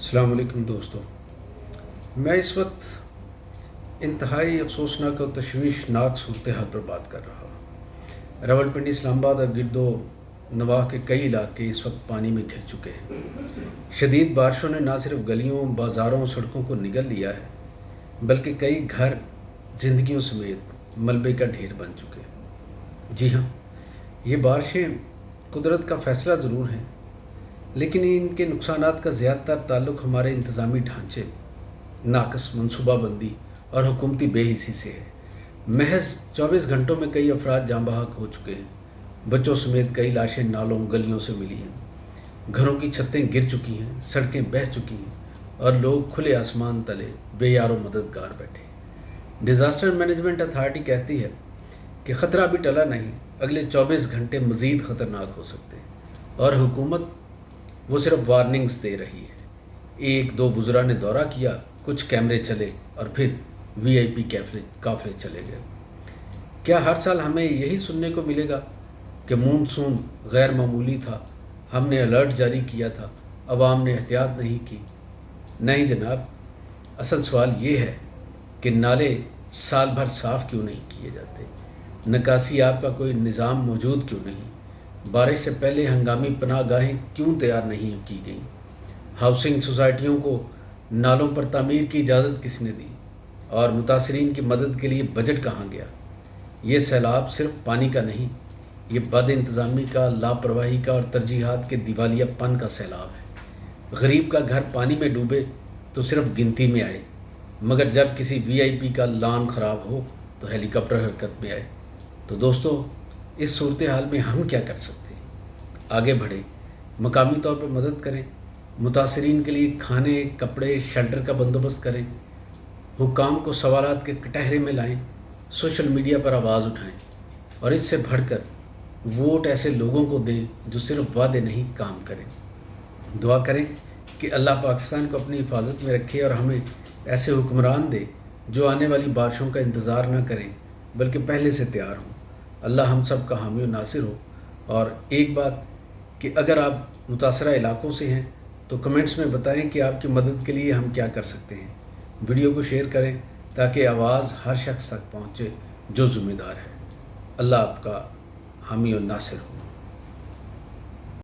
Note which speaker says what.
Speaker 1: السلام علیکم دوستو، میں اس وقت انتہائی افسوسناک اور تشویشناک صورتحال پر بات کر رہا ہوں۔ راولپنڈی، اسلام آباد اور گرد و نواح کے کئی علاقے اس وقت پانی میں گھر چکے ہیں۔ شدید بارشوں نے نہ صرف گلیوں، بازاروں اور سڑکوں کو نگل لیا ہے، بلکہ کئی گھر زندگیوں سمیت ملبے کا ڈھیر بن چکے ہیں۔ جی ہاں، یہ بارشیں قدرت کا فیصلہ ضرور ہیں، لیکن ان کے نقصانات کا زیادہ تر تعلق ہمارے انتظامی ڈھانچے، ناقص منصوبہ بندی اور حکومتی بے حسی سے ہے۔ محض 24 گھنٹوں میں کئی افراد جاں بحق ہو چکے ہیں، بچوں سمیت کئی لاشیں نالوں گلیوں سے ملی ہیں، گھروں کی چھتیں گر چکی ہیں، سڑکیں بہہ چکی ہیں اور لوگ کھلے آسمان تلے بے یار و مددگار بیٹھے ہیں۔ ڈیزاسٹر مینجمنٹ اتھارٹی کہتی ہے کہ خطرہ ابھی ٹلا نہیں، اگلے 24 گھنٹے مزید خطرناک ہو سکتے ہیں، اور حکومت وہ صرف وارننگز دے رہی ہے۔ ایک دو وزراء نے دورہ کیا، کچھ کیمرے چلے اور پھر وی آئی پی قافلے چلے گئے۔ کیا ہر سال ہمیں یہی سننے کو ملے گا کہ مونسون غیر معمولی تھا، ہم نے الرٹ جاری کیا تھا، عوام نے احتیاط نہیں کی؟ نہیں جناب، اصل سوال یہ ہے کہ نالے سال بھر صاف کیوں نہیں کیے جاتے؟ نکاسی آپ کا کوئی نظام موجود کیوں نہیں؟ بارش سے پہلے ہنگامی پناہ گاہیں کیوں تیار نہیں کی گئیں؟ ہاؤسنگ سوسائٹیوں کو نالوں پر تعمیر کی اجازت کس نے دی؟ اور متاثرین کی مدد کے لیے بجٹ کہاں گیا؟ یہ سیلاب صرف پانی کا نہیں، یہ بد انتظامی کا، لاپرواہی کا اور ترجیحات کے دیوالیہ پن کا سیلاب ہے۔ غریب کا گھر پانی میں ڈوبے تو صرف گنتی میں آئے، مگر جب کسی وی آئی پی کا لان خراب ہو تو ہیلی کاپٹر حرکت میں آئے۔ تو دوستو، اس صورتحال میں ہم کیا کر سکتے ہیں؟ آگے بڑھیں، مقامی طور پر مدد کریں، متاثرین کے لیے کھانے، کپڑے، شیلٹر کا بندوبست کریں، حکام کو سوالات کے کٹہرے میں لائیں، سوشل میڈیا پر آواز اٹھائیں، اور اس سے بڑھ کر ووٹ ایسے لوگوں کو دیں جو صرف وعدے نہیں، کام کریں۔ دعا کریں کہ اللہ پاکستان کو اپنی حفاظت میں رکھے اور ہمیں ایسے حکمران دے جو آنے والی بارشوں کا انتظار نہ کریں بلکہ پہلے سے تیار ہوں۔ اللہ ہم سب کا حامی و ناصر ہو۔ اور ایک بات کہ اگر آپ متاثرہ علاقوں سے ہیں تو کمنٹس میں بتائیں کہ آپ کی مدد کے لیے ہم کیا کر سکتے ہیں۔ ویڈیو کو شیئر کریں تاکہ آواز ہر شخص تک پہنچے جو ذمہ دار ہے۔ اللہ آپ کا حامی و ناصر ہو۔